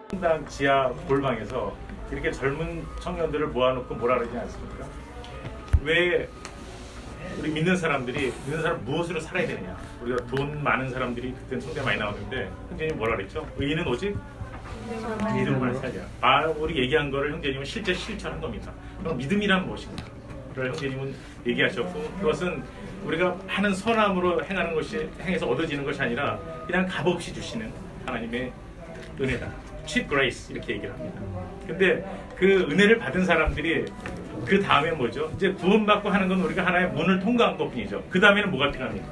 성당 지하 골방에서 이렇게 젊은 청년들을 모아놓고 뭐라 그러지 않습니까? 왜 우리 믿는 사람 무엇으로 살아야 되느냐? 우리가 돈 많은 사람들이 그때 성대 많이 나오는데 형제님 뭐라 그랬죠? 의인은 오직 믿음으로 살자. 우리 얘기한 거를 형제님은 실제 실천한 겁니다. 그럼 믿음이란 무엇인가? 를 형제님은 얘기하셨고, 그것은 우리가 하는 선함으로 행해서 얻어지는 것이 아니라 그냥 값없이 주시는 하나님의 은혜다. cheap grace 이렇게 얘기를 합니다. 근데 그 은혜를 받은 사람들이 그 다음에 뭐죠? 이제 구원받고 하는 건 우리가 하나의 문을 통과한 것뿐이죠. 그 다음에는 뭐가 필요합니까?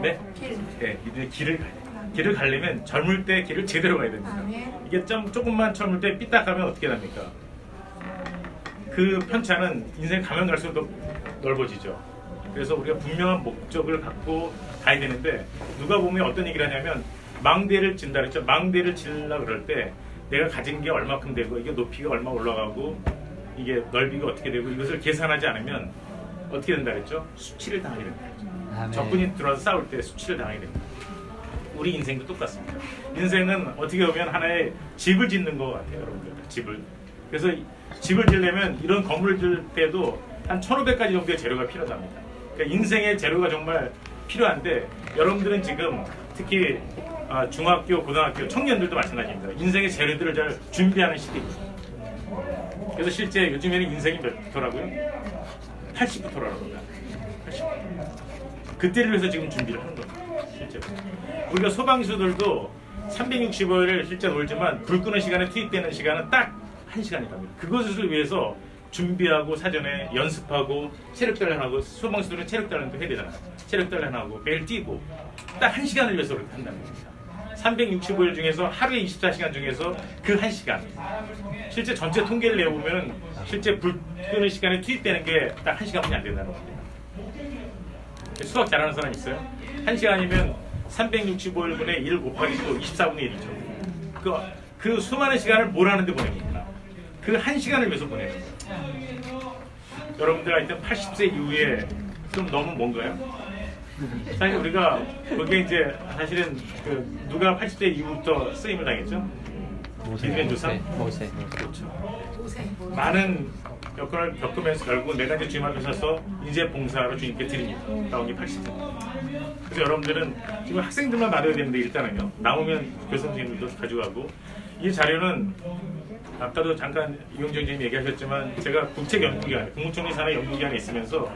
네? 네, 이제 길을 가려면 젊을 때 길을 제대로 가야 됩니다. 이게 조금만 젊을 때 삐딱하면 어떻게 됩니까? 그 편차는 인생 가면 갈수록 더 넓어지죠. 그래서 우리가 분명한 목적을 갖고 가야 되는데, 누가 보면 어떤 얘기를 하냐면 망대를 진다 그랬죠. 망대를 지으려고 그럴 때 내가 가진 게 얼마큼 되고 이게 높이가 얼마 올라가고 이게 넓이가 어떻게 되고 이것을 계산하지 않으면 어떻게 된다 그랬죠? 수치를 당하게 된다. 적군이 들어와서 싸울 때 수치를 당하게 됩니다. 우리 인생도 똑같습니다. 인생은 어떻게 보면 하나의 집을 짓는 것 같아요, 여러분들. 집을. 그래서 집을 지으려면 이런 건물을 지을 때도 한 1,500가지 정도의 재료가 필요합니다. 그러니까 인생의 재료가 정말 필요한데, 여러분들은 지금 특히 중학교, 고등학교, 청년들도 마찬가지입니다. 인생의 재료들을 잘 준비하는 시대입니다. 그래서 실제 요즘에는 인생이 몇 부터라고요? 80부터라고 합니다. 80부터. 그때를 위해서 지금 준비를 하는 겁니다. 실제로. 우리가 소방수들도 365일을 실제 놀지만 불 끄는 시간에 투입되는 시간은 딱 1시간이랍니다. 그것을 위해서 준비하고 사전에 연습하고 체력 단련하고, 소방수들은 체력 단련도 해야 되잖아요. 체력 단련하고 매일 뛰고 딱 1시간을 위해서 그렇게 한다는 겁니다. 365일 중에서 하루에 24시간 중에서 그 1시간, 실제 전체 통계를 내보면 실제 불 끄는 시간에 투입되는 게 딱 1시간뿐이 안 된다는 겁니다. 수학 잘하는 사람 있어요? 1시간이면 365일분의 1 곱하기 또 24분의 1이죠. 그 수많은 시간을 뭘 하는데 보냅니까? 그 1시간을 위해서 보내는 거예요. 여러분들 하여튼 80세 이후에 좀 너무 뭔가요? 사실 우리가 그게 이제 사실은 누가 80세 이후부터 쓰임을 당했죠? 믿음의 조상? 모세. 그렇죠. 많은 여건을 겪으면서 결국 내가 이제 주님 앞에 서서 인재 봉사로 주님께 드립니다. 나온 게 80세. 그래서 여러분들은 지금 학생들만 받아야 되는데 일단은요. 남으면 교수 선생님들도 가져가고, 이 자료는 아까도 잠깐 이용정 선생님이 얘기하셨지만 제가 국책연구기관, 국무총리 산하 연구기관에 있으면서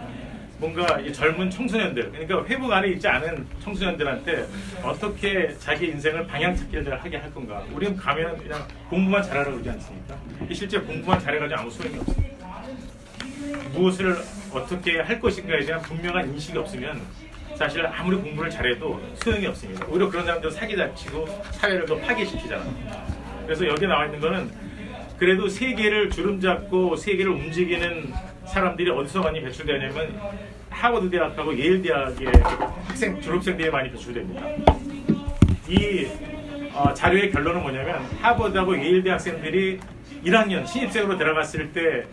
뭔가 이 젊은 청소년들, 그러니까 회복 안에 있지 않은 청소년들한테 어떻게 자기 인생을 방향 찾기를 하게 할 건가. 우리는 가면 그냥 공부만 잘하라고 그러지 않습니까? 실제 공부만 잘해가지고 아무 소용이 없습니다. 무엇을 어떻게 할 것인가에 대한 분명한 인식이 없으면 사실 아무리 공부를 잘해도 소용이 없습니다. 오히려 그런 사람들 사기잡히고 사회를 더 파괴시키잖아요. 그래서 여기 나와 있는 거는 그래도 세계를 주름잡고 세계를 움직이는 사람들이 어디서 많이 배출되냐면 하버드 대학하고 예일 대학의 학생 졸업생들이 많이 배출됩니다. 이 자료의 결론은 뭐냐면 하버드하고 예일 대학생들이 1학년 신입생으로 들어갔을 때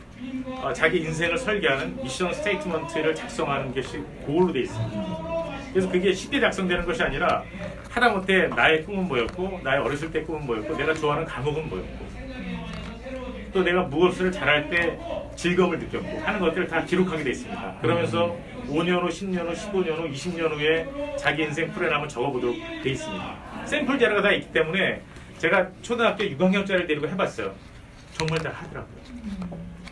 자기 인생을 설계하는 미션 스테이트먼트를 작성하는 것이 고울로 되어 있습니다. 그래서 그게 쉽게 작성되는 것이 아니라 하다못해 나의 꿈은 뭐였고, 나의 어렸을 때 꿈은 뭐였고, 내가 좋아하는 과목은 뭐였고, 또 내가 무엇을 잘할 때 즐거움을 느꼈고 하는 것들을 다 기록하게 되어 있습니다. 그러면서 5년 후, 10년 후, 15년 후, 20년 후에 자기 인생 프로그램을 한번 적어보도록 되어 있습니다. 샘플 자료가 다 있기 때문에 제가 초등학교 6학년짜리를 데리고 해봤어요. 정말 다 하더라고요.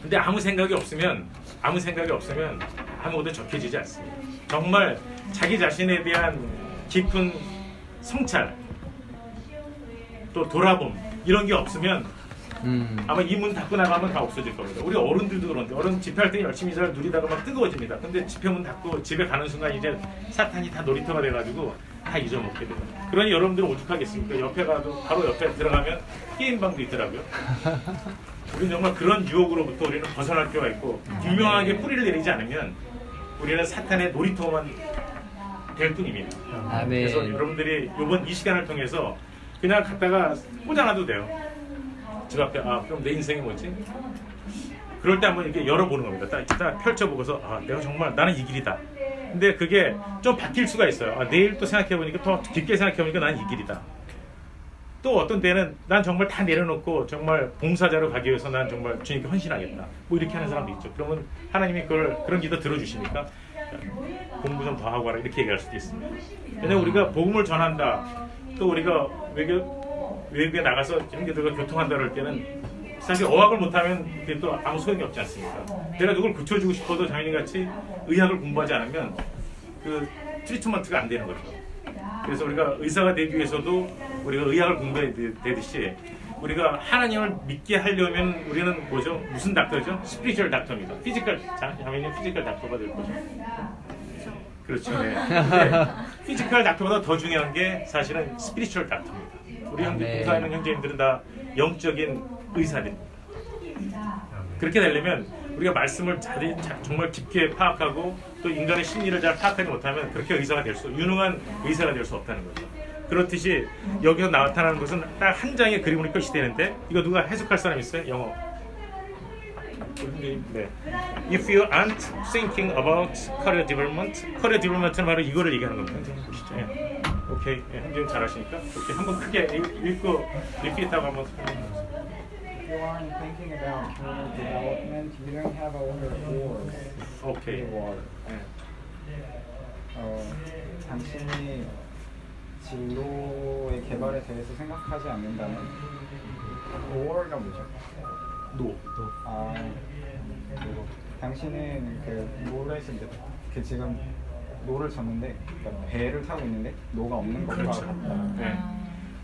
근데 아무 생각이 없으면 아무것도 적혀지지 않습니다. 정말 자기 자신에 대한 깊은 성찰, 또 돌아봄, 이런 게 없으면 아마 이 문 닫고 나가면 다 없어질 겁니다. 우리 어른들도 그런데, 어른 집회할 때 열심히 잘 누리다가 막 뜨거워집니다. 근데 집회 문 닫고 집에 가는 순간 이제 사탄이 다 놀이터가 돼가지고 다 잊어먹게 돼요. 그러니 여러분들은 오죽하겠습니까? 옆에 가도 바로 옆에 들어가면 게임방도 있더라고요. 우리는 정말 그런 유혹으로부터 우리는 벗어날 필요가 있고, 분명하게 뿌리를 내리지 않으면 우리는 사탄의 놀이터만 될 뿐입니다. 아멘. 그래서 여러분들이 이번 이 시간을 통해서 그냥 갔다가 꽂아놔도 돼요. 집 앞에 그럼 내 인생이 뭐지? 그럴 때 한번 이렇게 열어보는 겁니다. 딱 펼쳐보고서 내가 정말 나는 이 길이다. 근데 그게 좀 바뀔 수가 있어요. 내일 또 생각해보니까 더 깊게 생각해보니까 나는 이 길이다. 또 어떤 때는 난 정말 다 내려놓고 정말 봉사자로 가기 위해서 난 정말 주님께 헌신하겠다. 뭐 이렇게 하는 사람도 있죠. 그러면 하나님이 그런 기도 들어주시니까 공부 좀 더 하고 와라 이렇게 얘기할 수도 있습니다. 왜냐면 우리가 복음을 전한다. 또 우리가 외국에 나가서 형제들과 교통한다 그럴 때는 사실 어학을 못하면 그게 또 아무 소용이 없지 않습니까? 내가 누굴 고쳐주고 싶어도 장인같이 의학을 공부하지 않으면 그 트리트먼트가 안 되는 거죠. 그래서 우리가 의사가 되기 위해서도 우리가 의학을 공부해야 되듯이 우리가 하나님을 믿게 하려면 우리는 뭐죠? 무슨 닥터죠? 스피리추얼 닥터입니다. 피지컬 장인은 피지컬 닥터가 될 거죠. 그렇죠. 네. 근데 피지컬 닥터보다 더 중요한 게 사실은 스피리추얼 닥터입니다. 우리 봉사하는 형제님들은 다 영적인 의사들입니다. 그렇게 되려면 우리가 말씀을 정말 깊게 파악하고 또 인간의 심리를 잘 파악하지 못하면 그렇게 유능한 의사가 될 수 없다는 거죠. 그렇듯이 여기서 나타나는 것은 딱 한 장의 그림으로 끝이 되는데 이거 누가 해석할 사람 있어요? 영어. 네. If you aren't thinking about career development는 바로 이거를 얘기하는 겁니다. 선생님 보시죠. 예. 오케이. 예, 선생님 잘하시니까. 오케이. 한번 크게 읽고 리피트하고 한번 설명해주세요. If you aren't thinking about career development, you don't have a reward. 오케이. reward. 당신이 진로의 개발에 대해서 생각하지 않는다면 reward가 뭐죠? 노. 당신은 그 노래에서 이제 그 지금 노를 쳤는데 그러니까 배를 타고 있는데 노가 없는 것과 그렇죠. 같다. 네.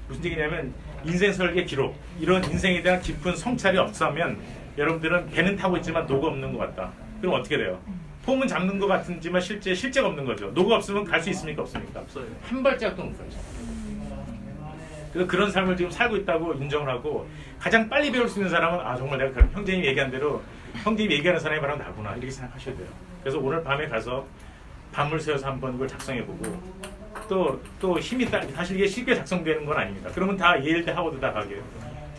무슨 얘기냐면 인생 설계 기록 이런 인생에 대한 깊은 성찰이 없으면 여러분들은 배는 타고 있지만 노가 없는 것 같다. 그럼 어떻게 돼요? 폼은 잡는 것 같은지만 실제가 없는 거죠. 노가 없으면 갈 수 있습니까? 없습니까? 없어요. 한 발짝도 못 가죠. 그래서 그런 삶을 지금 살고 있다고 인정을 하고 가장 빨리 배울 수 있는 사람은 정말 내가 형제님이 얘기한 대로 형제님이 얘기하는 사람이 바로 나구나 이렇게 생각하셔야 돼요. 그래서 오늘 밤에 가서 밤을 새워서 한번 이걸 작성해보고 또 힘이 사실 이게 쉽게 작성되는 건 아닙니다. 그러면 다 예일대 하버드 다 가게요.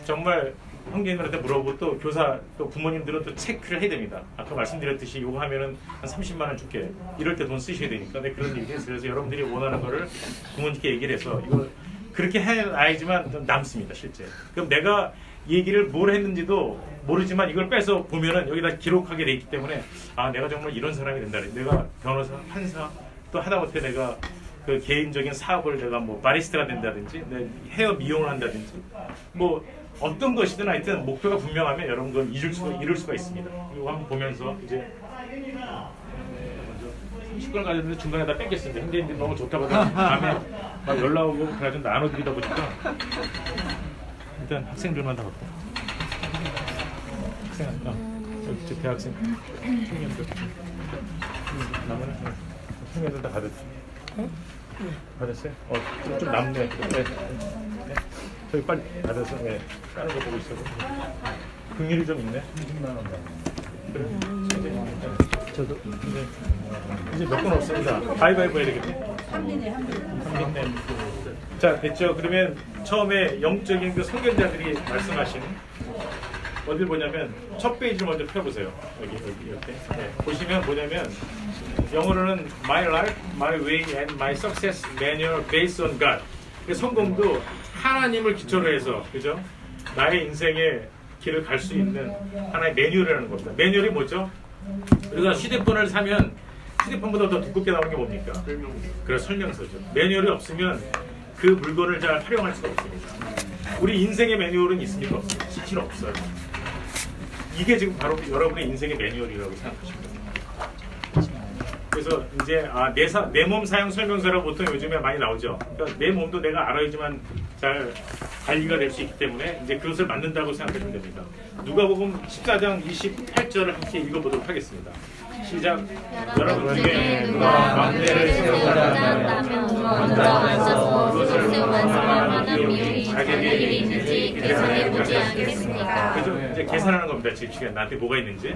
정말 형제님들한테 물어보고 또 교사 또 부모님들은 또 체크를 해야 됩니다. 아까 말씀드렸듯이 이거 하면은 한 30만 원 줄게 이럴 때 돈 쓰셔야 되니까 그런 얘기 했어요. 그래서 여러분들이 원하는 거를 부모님께 얘기를 해서 이거 그렇게 해야지만 좀 남습니다. 실제. 그럼 내가 얘기를 뭘 했는지도 모르지만 이걸 빼서 보면은 여기다 기록하게 돼 있기 때문에 내가 정말 이런 사람이 된다. 내가 변호사, 판사 또 하다못해 내가 그 개인적인 사업을 내가 뭐 바리스타가 된다든지 헤어 미용을 한다든지 뭐 어떤 것이든 하여튼 목표가 분명하면 여러분 그건 이룰 수가 있습니다. 이거 한번 보면서 이제 먼저 30권 가졌는데 중간에 다 뺏겼습니다. 형제님들이 너무 좋다고 다음에 막 연락 오고 그래가지고 나눠드리다 보니까 일단 학생들만 다 갖고 저 대학생 청년들 나머지 청년들 다 받았어요? 좀 남네. 네. 저희 빨리 받아서 까는 거 보고 있어도 긍휼이 좀 있네. 20만 원 그래. 저도 이제 몇 건 없습니다. 가위바위보 해야 되겠네. 3인네. 자 됐죠. 그러면 처음에 영적인 그 선견자들이 말씀하신 어딜 보냐면 첫 페이지를 먼저 펴보세요. 여기 이렇게 보시면 뭐냐면 영어로는 My Life, My Way and My Success Manual Based on God. 성공도 하나님을 기초로 해서 그죠? 나의 인생의 길을 갈 수 있는 하나의 매뉴얼이라는 겁니다. 매뉴얼이 뭐죠? 우리가 휴대폰을 사면 휴대폰보다 더 두껍게 나오는 게 뭡니까? 그래서 설명서죠. 매뉴얼이 없으면 그 물건을 잘 활용할 수가 없습니다. 우리 인생의 매뉴얼은 있습니까? 없습니까? 실제로 없어요. 이게 지금 바로 여러분의 인생의 매뉴얼이라고 생각하시면 됩니다. 그래서 이제 내 몸 사용 설명서라고 보통 요즘에 많이 나오죠. 그러니까 내 몸도 내가 알아야지만 잘 관리가 될 수 있기 때문에 이제 그것을 만든다고 생각하시면 됩니다. 누가복음 14장 28절을 함께 읽어보도록 하겠습니다. 시작. 여러분 중에 누가 망대를 세우고자 한다면 먼저 앉아서 그것을 완성할 만한 비용이 자기에게 있는지 계산해보지 않겠습니까? 그래서 이제 계산하는 겁니다. 지금 시간 나한테 뭐가 있는지.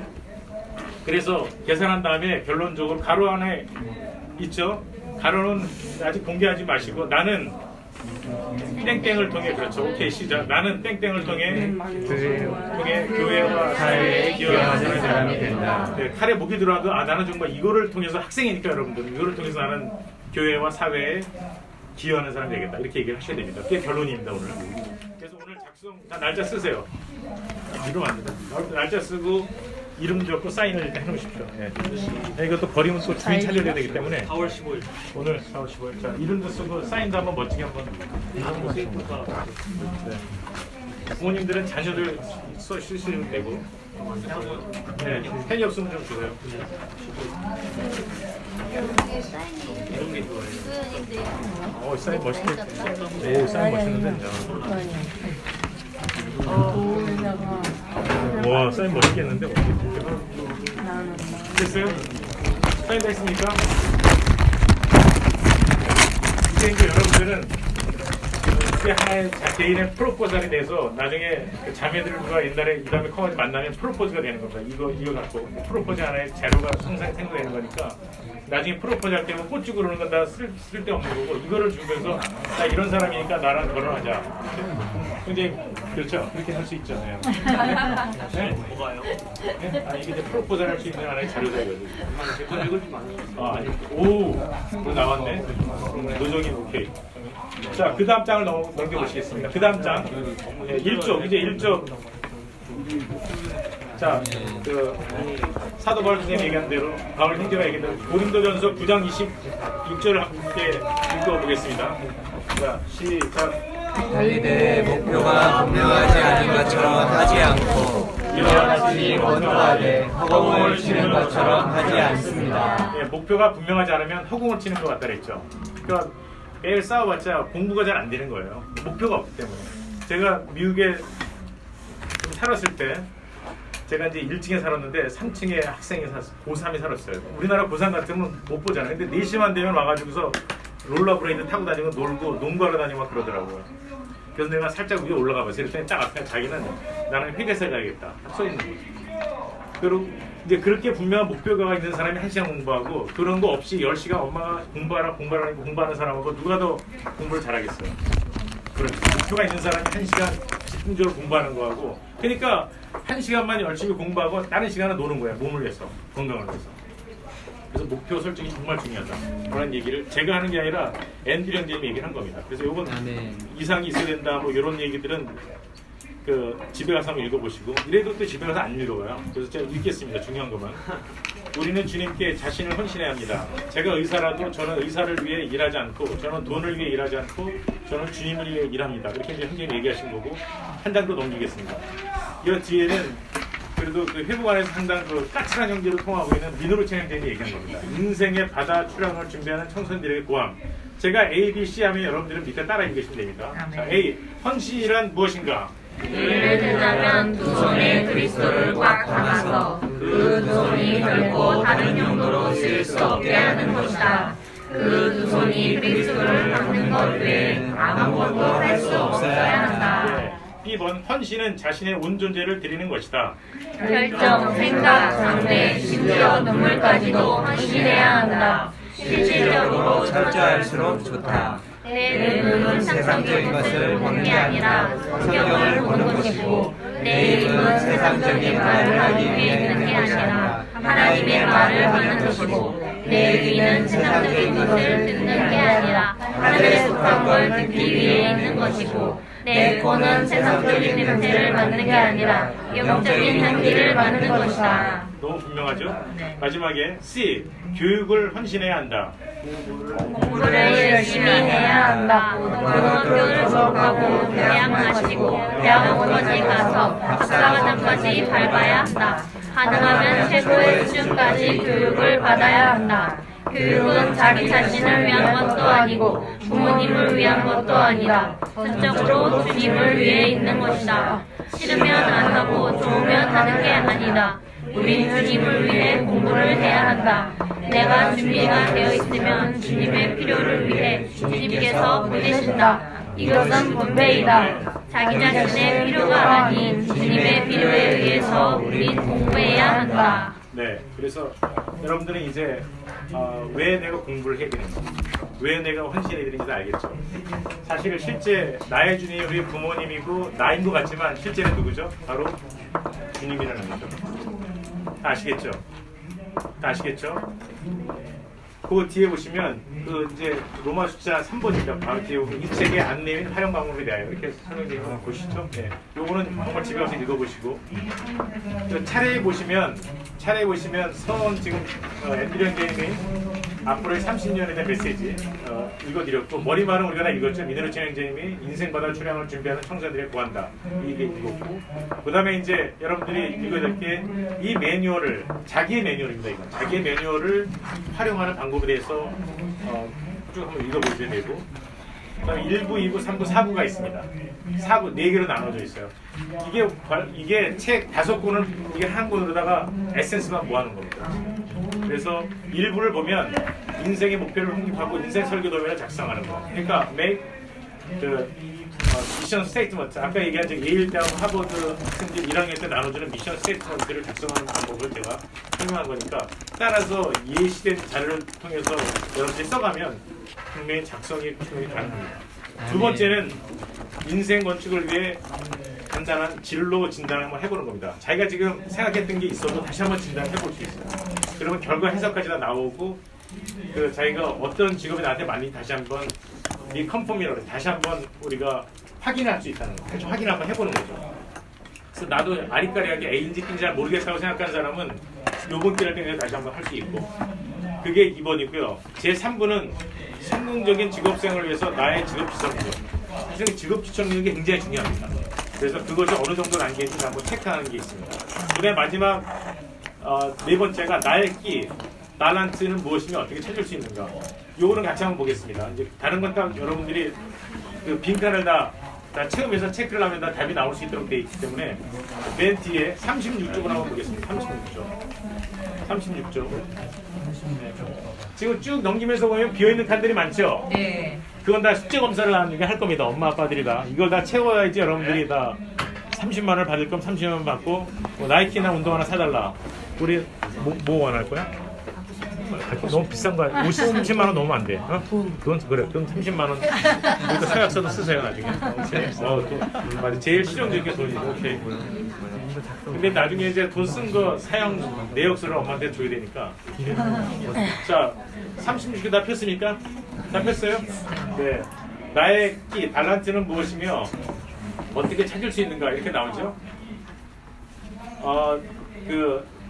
그래서 계산한 다음에 결론적으로 가로 안에 있죠. 가로는 아직 공개하지 마시고 나는 땡땡을 통해 그렇죠. 오케이 시작. 나는 땡땡을 통해 교회와 사회에 기여하는 사람이 된다. 네, 칼에 목이 들어와도 나는 정말 이거를 통해서 학생이니까 여러분들 이거를 통해서 나는 교회와 사회에 기여하는 사람 되겠다 이렇게 얘기를 하셔야 됩니다. 그게 결론입니다 오늘. 그래서 오늘 작성 다 날짜 쓰세요. 이러면 안 된다. 날짜 쓰고 이름 적고 사인을 일단 해놓으십시오. 예. 이것도 버리면 또 주인 찾아야 되기 때문에 4월 15일. 오늘 4월 15일. 자 이름도 쓰고 사인도 한번 멋지게 한번. 네. 부모님들은 자녀들 쓰시면 되고. 네. 펜이 없으면 좀 주세요. 이런 게 좋아요. 사인 멋있게. 오 사인 멋있는데. 와 사인 멋있게 했는데 됐어요? 사인 다 했습니까? 이제 여러분들은 그 하나의 개인의 프로포즈에 대해서 나중에 그 자매들과 옛날에 이 다음에 커가지고 만나면 프로포즈가 되는 겁니다. 이거 갖고 프로포즈 하나의 자료가 생성되는 거니까 나중에 프로포즈 할 때면 꽃 주고 그러는 건 다 쓸데없는 거고 이거를 주면서 나 이런 사람이니까 나랑 결혼하자. 굉장히 그렇죠. 그렇게 할 수 있잖아요. 네? 뭐가요? 네? 아 이게 이제 프로포즈를 할 수 있는 하나의 자료다 이거죠. 제가 읽을 줄 아니에요. 아 아니 오 그거 나왔네. 노정이 오케이. 자, 그 다음 장을 넘겨보시겠습니다. 그 다음 장. 네, 1쪽, 이제 1쪽. 자, 그, 사도 바울 선생님이 얘기한 대로, 바울 형제가 얘기한 대로, 고린도전서 9장 26절을 함께 읽어보겠습니다. 자, 시작. 달리 내 목표가 분명하지 않은 것처럼 하지 않고 이러하시 원하되 허공을 치는 것처럼 하지 않습니다. 예, 목표가 분명하지 않으면 허공을 치는 것 같다 그랬죠. 그러니까 매일 싸워봤자 공부가 잘 안 되는 거예요. 목표가 없기 때문에. 제가 미국에 좀 살았을 때 제가 이제 1층에 살았는데 3층에 학생이 고3이 살았어요. 우리나라 고3 같으면 못 보잖아요. 근데 4시만 되면 와가지고서 롤러브레이드 타고 다니고 놀고 농구하러 다니고 막 그러더라고요. 그래서 내가 살짝 위에 올라가 봤어요. 그랬더니 딱 앞에 자기는 나는 회계사에 가야겠다. 써 있는 거지. 그리고 이제 그렇게 분명한 목표가 있는 사람이 1시간 공부하고 그런 거 없이 10시간 엄마가 공부하는 사람하고 누가 더 공부를 잘하겠어요. 그렇죠. 목표가 있는 사람이 1시간 집중적으로 공부하는 거하고 그러니까 1시간만 열심히 공부하고 다른 시간은 노는 거야. 몸을 위해서, 건강을 위해서. 그래서 목표 설정이 정말 중요하다. 그런 얘기를 제가 하는 게 아니라 앤드류 형제님이 얘기를 한 겁니다. 그래서 이건 이상이 있어야 된다 뭐 이런 얘기들은 그 집에 가서 한번 읽어보시고 이래도 또 집에 가서 안 읽어봐요. 그래서 제가 읽겠습니다. 중요한 것만. 우리는 주님께 자신을 헌신해야 합니다. 제가 의사라도 저는 의사를 위해 일하지 않고 저는 돈을 위해 일하지 않고 저는 주님을 위해 일합니다. 이렇게 이제 형제님 얘기하신 거고 한 장 더 넘기겠습니다. 이 뒤에는 그래도 그 회복안에서 상당 그 까칠한 형제로 통하고 있는 민호루첸 형제님이 얘기한 겁니다. 인생의 바다 출항을 준비하는 청소년들에게 고함. 제가 A, B, C 하면 여러분들은 밑에 따라 읽으시면 됩니다. 자, A. 헌신이란 무엇인가? 예를 들자면 두 손에 그리스도를 꽉 감아서 그 두 손이 결코 다른 용도로 쓸 수 없게 하는 것이다. 그 두 손이 그리스도를 감는 것 외에 아무것도 할 수 없어야 한다. B번 헌신은 자신의 온 존재를 드리는 것이다. 결정, 생각, 장래, 심지어 눈물까지도 헌신해야 한다. 실질적으로 철저할수록 좋다. 내 눈은 세상적인 것을 보는 게 아니라 성경을 보는 것이고 내 입은 세상적인 말을 하기 위해 있는 게 아니라 하나님의 말을 하는 것이고 내 귀는 세상적인 것을 듣는 게 아니라 하늘에 속한 걸 듣기 위해 있는 것이고 내 코는 세상적인 냄새를 맡는 게 아니라 영적인 향기를 맡는 것이다. 너무 분명하죠? 마지막에 C. 교육을 헌신해야 한다. 공부를 열심히 해야 한다. 고등학교를 졸업하고 대학 마치고 대학원까지 가서 박사과정까지 밟아야 한다. 가능하면 최고의 수준까지 교육을 받아야 한다. 교육은 자기 자신을 위한 것도 아니고 부모님을 위한 것도 아니라 전적으로 주님을 위해 있는 것이다. 싫으면 안 하고 좋으면 하는 게 아니다. 우린 주님을 위해 공부를 해야 한다. 내가 준비가 되어 있으면 주님의 필요를 위해 주님께서 보내신다. 이것은 분배이다. 자기 자신의 필요가 아닌 주님의 필요에 의해서 우린 공부해야 한다. 네, 그래서 여러분들은 이제 왜 내가 공부를 해야 되는지, 왜 내가 헌신해야 되는지 알겠죠? 사실 실제 나의 주님이 우리 부모님이고 나인 것 같지만 실제는 누구죠? 바로 주님이라는 거죠. 다 아시겠죠? 다 아시겠죠? 그 뒤에 보시면 그 이제 로마 숫자 3번입니다. 바로 뒤에 보면 이 책의 안내 및 활용 방법에 대하여 이렇게 설명되어 있는 거 보시죠. 네. 요거는 정말 집에 가서 읽어보시고 차례에 보시면 선 지금 앤드류 행제님이 앞으로의 30년에 대한 메시지 읽어드렸고 머리말은 우리가 다 읽었죠. 미네르치 행제님이 인생바다 출향을 준비하는 청자들에 구한다. 이게 읽었고 그 다음에 이제 여러분들이 읽어야 될 게 이 매뉴얼을 자기의 매뉴얼입니다. 이건 자기의 매뉴얼을 활용하는 방법에 대해서 쭉 한번 읽어보셔야 되고 그다음에 1부, 2부, 3부, 4부가 있습니다. 4부 4개로 나눠져 있어요. 이게 책 5권을 이게 한 권으로다가 에센스만 모아놓은 겁니다. 그래서 1부를 보면 인생의 목표를 확립하고 인생 설계 도면을 작성하는 거. 그러니까 make 미션 스테이트먼트 아까 얘기한 예일 대학 하버드 학생들 1학년 때 나눠주는 미션 스테이트먼트를 작성하는 방법을 제가 설명한 거니까 따라서 예시된 자료를 통해서 여러분들이 써가면 분명히 작성이 가능합니다. 두 번째는 인생 건축을 위해 간단한 진로 진단을 한번 해보는 겁니다. 자기가 지금 생각했던 게 있어도 다시 한번 진단을 해볼 수 있어요. 그러면 결과 해석까지 다 나오고 자기가 어떤 직업이 나한테 맞는지 다시 한번 리컨펌이라고 해서 다시 한번 우리가 확인할 수 있다는 거죠. 확인 한번 해보는 거죠. 그래서 나도 아리까리하게 A인지 B인지 잘 모르겠다고 생각하는 사람은 요번 기회를 통해서 다시 한번 할 수 있고 그게 2번이고요. 제 3번은 성공적인 직업생활을 위해서 나의 직업 지성력. 사실 직업 지성력이 굉장히 중요합니다. 그래서 그것이 어느 정도 단계인지 한번 체크하는 게 있습니다. 그다음에 마지막 4번째가 나의 끼, 달란트는 무엇이며 어떻게 찾을 수 있는가. 요거는 같이 한번 보겠습니다. 이제 다른 건 딱 여러분들이 그 빈칸을 다 채우면서 체크를 하면 다 답이 나올 수 있도록 되어 있기 때문에 맨 뒤에 36쪽을 한번 보겠습니다. 36쪽. 지금 쭉 넘기면서 보면 비어있는 칸들이 많죠? 네. 그건 다 숙제 검사를 할 겁니다. 엄마 아빠들이 다. 이걸 다 채워야지 여러분들이 다 30만 원을 받을 거면 30만 원 받고 뭐 나이키나 운동 하나 사달라. 우리 뭐 원할 거야? 너무 비싼 거야. 30만 원 넣으면 안 돼. 돈 그래. 돈 30만 원. 그러니까 서약서도 쓰세요 나중에. 맞아. 제일 실용적인 게 돈이고. 오케이. 근데 나중에 이제 돈 쓴 거 사용 내역서를 엄마한테 줘야 되니까. 자, 36개 다 폈습니까? 다 폈어요? 네. 나의 끼, 달란트는 무엇이며 어떻게 찾을 수 있는가 이렇게 나오죠.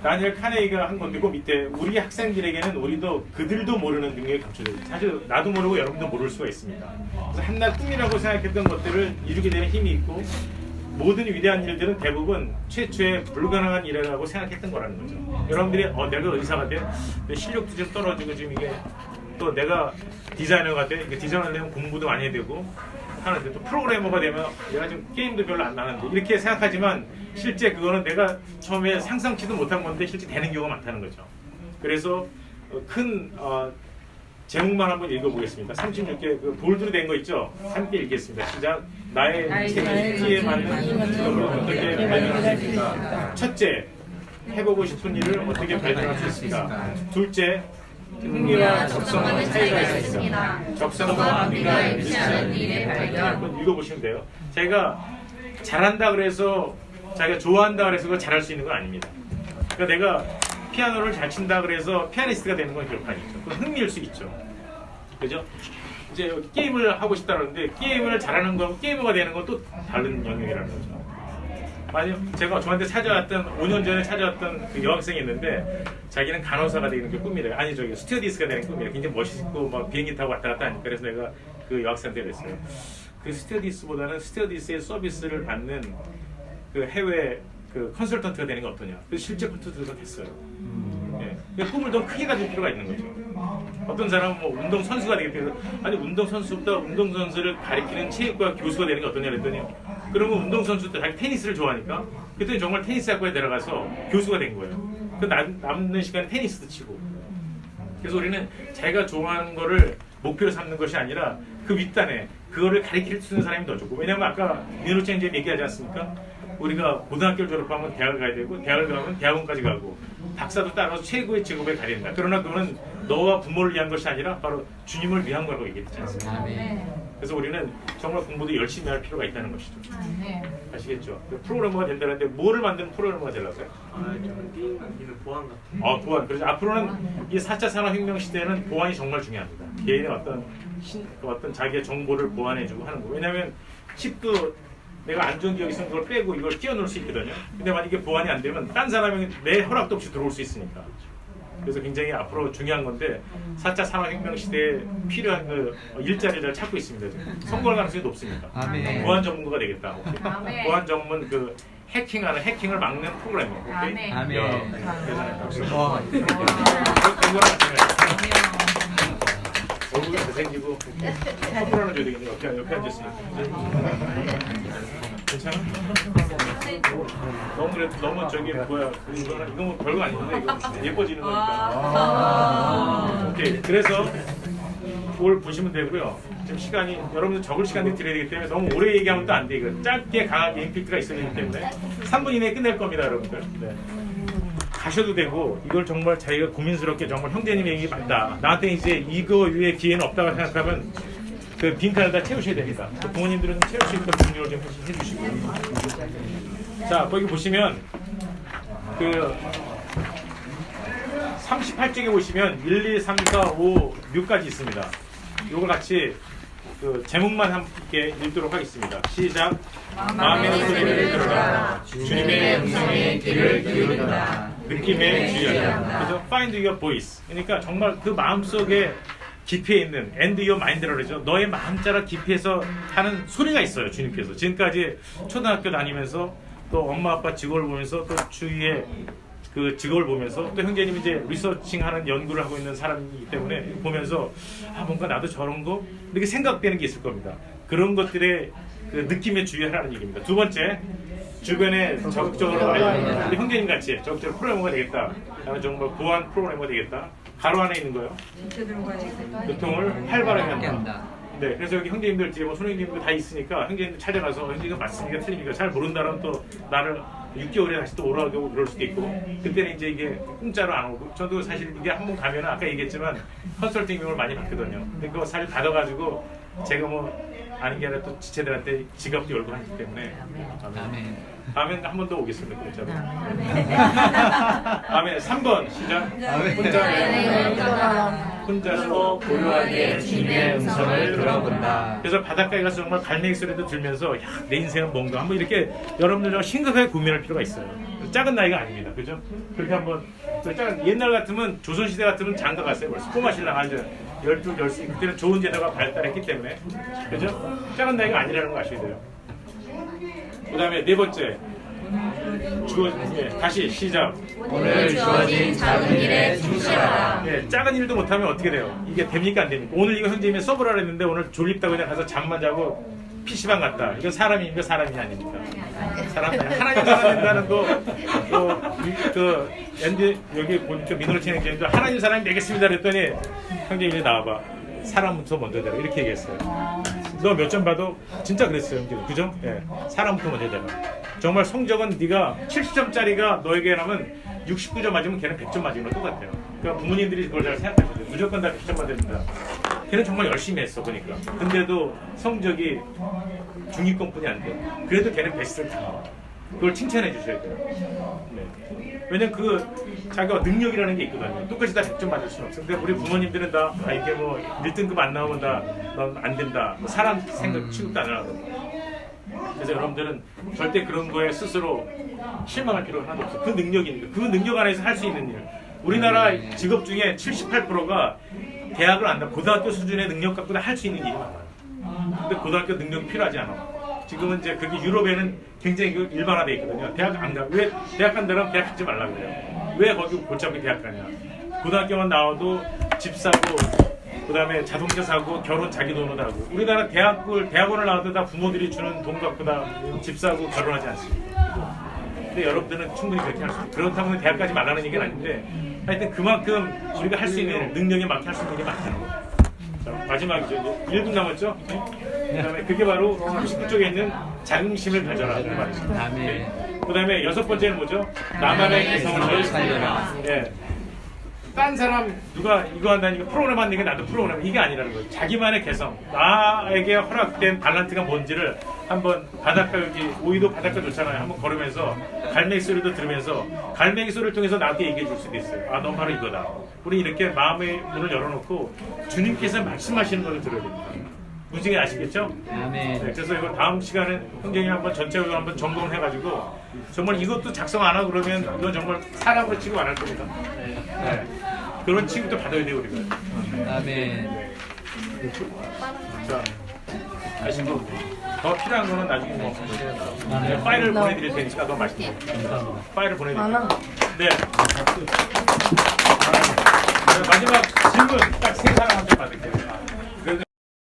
다니엘 카네이가 한 건데 그 밑에 우리 학생들에게는 우리도 그들도 모르는 능력이 감춰져 있어요. 사실 나도 모르고 여러분도 모를 수가 있습니다. 그래서 한낱 꿈이라고 생각했던 것들을 이루게 되는 힘이 있고 모든 위대한 일들은 대부분 최초의 불가능한 일이라고 생각했던 거라는 거죠. 여러분들이 내가 의사가 돼? 내 실력도 좀 떨어지고 지금 이게 또 내가 디자이너가 돼? 이게 디자이너를 되면 공부도 많이 해야 되고 하는데 또 프로그래머가 되면 내가 지금 게임도 별로 안 나는데 이렇게 생각하지만 실제 그거는 내가 처음에 상상치도 못한 건데 실제 되는 경우가 많다는 거죠. 그래서 큰 제목만 한번 읽어보겠습니다. 36개 그 볼드로 된 거 있죠? 함께 읽겠습니다. 시작. 나의 키에 맞는 직업을 어떻게 발견할 수 있을까? 첫째, 해보고 싶은 일을 어떻게 발견할 수 있을까? 둘째, 흥미와 적성과의 차이가 있습니다. 적성과 흥미가 일치 않은 일의 발견. 한번 읽어보시면 돼요. 제가 잘한다 그래서 자기가 좋아한다 그래서 그걸 잘할 수 있는 건 아닙니다. 그러니까 내가 피아노를 잘 친다 그래서 피아니스트가 되는 건 결코 아니죠. 그건 흥미일 수 있죠. 그죠? 이제 게임을 하고 싶다 그러는데 게임을 잘하는 거하고 게이머가 되는 건 또 다른 영역이라는 거죠. 만약 제가 저한테 찾아왔던 5년 전에 찾아왔던 그 여학생이 있는데 자기는 간호사가 되는 게 꿈이래요. 아니 저기 스튜어디스가 되는 꿈이래요. 굉장히 멋있고 막 비행기 타고 왔다 갔다 하니까 그래서 내가 그 여학생한테 그랬어요. 그 스튜어디스보다는 스튜어디스의 서비스를 받는 그 해외 그 컨설턴트가 되는 게 어떠냐. 그래서 실제 컨설턴트가 됐어요. 예. 꿈을 더 크게 가질 필요가 있는 거죠. 어떤 사람은 뭐 운동 선수가 되겠다. 아니 운동 선수보다 운동 선수를 가리키는 체육과 교수가 되는 게 어떠냐 그랬더니 그러면 운동 선수도 자기 테니스를 좋아하니까 그랬더니 정말 테니스 학과에 들어가서 교수가 된 거예요. 그 남는 시간에 테니스도 치고. 그래서 우리는 자기가 좋아하는 거를 목표로 삼는 것이 아니라 그 윗단에 그거를 가리킬 수 있는 사람이 더 좋고. 왜냐면 아까 민호체 이제 얘기하지 않습니까? 우리가 고등학교를 졸업하면 대학을 가야 되고 대학을 가면 대학원까지 가고 박사도 따라서 최고의 직업에 가야 된다. 그러나 그거는 너와 부모를 위한 것이 아니라 바로 주님을 위한 거라고 얘기했지 않습니까? 그래서 우리는 정말 공부도 열심히 할 필요가 있다는 것이죠. 아시겠죠? 프로그래머가 된다는데 뭐를 만드는 프로그래머가 되려고요? 저는 게임 만드는 보안 같은. 보안. 그래서 앞으로는 이 4차 산업혁명 시대에는 보안이 정말 중요합니다. 개인의 어떤 자기의 정보를 보안해주고 하는 거. 왜냐하면 칩도 내가 안 좋은 기억이 있으면 그걸 빼고 이걸 끼워넣을 수 있거든요. 근데 만약에 보안이 안 되면 딴 사람이 내 허락도 없이 들어올 수 있으니까. 그래서 굉장히 앞으로 중요한 건데 4차 산업혁명 시대에 필요한 그 일자리를 찾고 있습니다. 지금. 성공할 가능성이 높습니다. 아멘. 보안 전문가가 되겠다. 아멘. 보안 전문 그 해킹을 막는 프로그래머. 오케이? 아멘. 아멘. 야, 대단하다. 박수. 와. 그런 거랑 마찬가지예요. 얼굴이 잘생기고 커플 하나 줘야 되겠네. 옆에 앉았으니까. 괜찮아? 너무 저기 뭐야 이건 이거 뭐 별거 아닌데 이거 예뻐지는 거니까. 오케이. 그래서 그걸 보시면 되고요. 지금 시간이 여러분들 적을 시간을 드려야 되기 때문에 너무 오래 얘기하면 또 안 돼. 이거 짧게 강하게 임팩트가 있어야 되기 때문에 3분 이내에 끝낼 겁니다, 여러분들. 네. 가셔도 되고 이걸 정말 자기가 고민스럽게 정말 형제님 얘기 맞다. 나한테 이제 이거 위에 기회는 없다고 생각하면 그 빈칸을 다 채우셔야 됩니다. 그 부모님들은 채울 수 있도록 준비를 좀 해주시고. 자, 거기 보시면 그 38쪽에 보시면 1, 2, 3, 4, 5, 6까지 있습니다. 요걸 같이 그 제목만 함께 읽도록 하겠습니다. 시작. 마음의 소리를 들어라. 주님의 음성의 귀를 기울이라. 느낌에 주의하라. 그래서 find your voice. 그러니까 정말 그 마음속에 깊이에 있는 and your mind라고 그러죠. 너의 마음자락 깊이에서 하는 소리가 있어요. 주님께서. 지금까지 초등학교 다니면서 또 엄마 아빠 직업을 보면서 또 주위에 그 직업을 보면서 또 형제님이 이제 리서칭하는 연구를 하고 있는 사람이기 때문에 보면서 뭔가 나도 저런 거 이렇게 생각되는 게 있을 겁니다. 그런 것들의 그 느낌에 주의하라는 얘기입니다. 두 번째, 주변에 적극적으로 우리 형제님 같이 적극적으로 프로그래머가 되겠다. 나는 정말 보안 프로그래머가 되겠다. 가로 안에 있는 거요. 교통을 활발하게 한다. 네, 그래서 여기 형제님들 뒤에 뭐 손님들도 다 있으니까 형제님들 찾아가서 형제가 맞습니까 틀립니까 잘 모른다면 또 나를 6개월에 다시 또 오라고 그럴 수도 있고 그때는 이제 이게 공짜로 안 오고 저도 사실 이게 한 번 가면 아까 얘기했지만 컨설팅 비용을 많이 받거든요. 근데 그거 사실 받아가지고 제가 뭐 아닌 게 아니라 또 지체들한테 지갑도 열고 하기 때문에 다음에 한 번 더 오겠습니다. 진짜로. 다음에 3번 시작. 혼자서 고요하게 주님의 음성을 들어본다. 그래서 바닷가에 가서 정말 갈매기 소리도 들면서 야, 내 인생은 뭔가 한번 이렇게 여러분들 좀 심각하게 고민할 필요가 있어요. 작은 나이가 아닙니다. 그죠? 그렇게 한번 옛날 같으면 조선시대 같으면 장가 갔어요. 벌써 꼬마 신랑 아주 12, 13 그때는 좋은 제도가 발달했기 때문에 그죠? 작은 나이가 아니라는 거 아셔야 돼요. 그 다음에 네 번째 다시 시작. 오늘 주어진 작은 일에 충실하라. 네, 작은 일도 못하면 어떻게 돼요? 이게 됩니까 안 됩니까? 오늘 이거 현재님이 서브를 하라 했는데 오늘 졸립다고 그냥 가서 잠만 자고 PC방 갔다. 이건 사람입니까? 사람이 아닙니까? 사람 하나님 사람 된다는 거그 엔디 여기 보니까 민호르친 행정도 하나님 사람이 되겠습니다 그랬더니 형제님이 나와봐. 사람부터 먼저 되라 이렇게 얘기했어요. 너 몇 점 봐도 진짜 그랬어요, 형제. 그죠? 예, 사람부터 먼저 되라. 정말 성적은 네가 70점짜리가 너에게라면 69점 맞으면 걔는 100점 맞은 거 똑같아요. 그러니까 부모님들이 그걸 잘 생각하셔야 돼요. 무조건 다 100점 맞아야 된다. 걔는 정말 열심히 했어 보니까. 근데도 성적이 중위권뿐이 안 돼. 그래도 걔는 베스트를 다 나와. 그걸 칭찬해 주셔야 돼요. 네. 왜냐면 그 자기가 능력이라는 게 있거든요. 똑같이 다 100점 맞을 수는 없어. 근데 우리 부모님들은 다 이게 뭐 1등급 안 나오면 다 넌 안 된다. 뭐 사람 생각 취급도 안 하거든요. 그래서 여러분들은 절대 그런 거에 스스로 실망할 필요가 하나도 없어요. 그 능력이니까. 그 능력 안에서 할 수 있는 일. 우리나라 직업 중에 78%가 대학을 안 다 고등학교 수준의 능력 갖고 할 수 있는 일이 많아요. 근데 고등학교 능력이 필요하지 않아. 지금은 이제 그게 유럽에는 굉장히 일반화되어 있거든요. 대학 안 가. 왜 대학 간다면 대학 가지 말라 그래요. 왜 거기 골짜기 대학 가냐. 고등학교만 나와도 집 사고 그 다음에 자동차 사고 결혼 자기 돈으로 하고 우리나라 대학원을 나와도 다 부모들이 주는 돈 갖고 다 집 사고 결혼하지 않습니까? 근데 여러분들은 충분히 그렇게 할 수 있어요. 그렇다고 대학까지 말라는 얘기는 아닌데 하여튼 그만큼 우리가 할 수 있는 능력에 맞게 할 수 있는 일이 많다는 거예요. 자, 마지막이죠. 1분 남았죠? 네? 그다음에 그게 바로 39쪽에 있는 자긍심을 가져라는 말이죠. 아멘. 그다음에 여섯 번째는 뭐죠? 나만의 개성을 살려라. 예. 딴 사람 누가 이거 한다니까 프로그램 한다니까 나도 프로그램 이게 아니라는 거예요. 자기만의 개성, 나에게 허락된 달란트가 뭔지를 한번 바닷가 여기 오이도 바닷가 좋잖아요. 한번 걸으면서 갈매기 소리도 들으면서 갈매기 소리를 통해서 나한테 얘기해 줄 수도 있어요. 아, 너 바로 이거다. 우리 이렇게 마음의 문을 열어놓고 주님께서 말씀하시는 것을 들어야 됩니다. 무지개 아시겠죠? 아멘. 네, 그래서 이거 다음 시간에 형제님 한번 전체적으로 한번 점검을 해가지고 정말 이것도 작성 안 하고 그러면 이건 정말 사람으로 취급 안 할 겁니다. 네. 그런 취급도 받아야 돼요 우리가. 아멘. 자, 아시고 더 필요한 거는 나중에 뭐 파일을 보내드릴 테니까 더 맛있게 파일을 보내드릴게요. 네. 네, 마지막 질문 딱 세 사람한테 받을게요.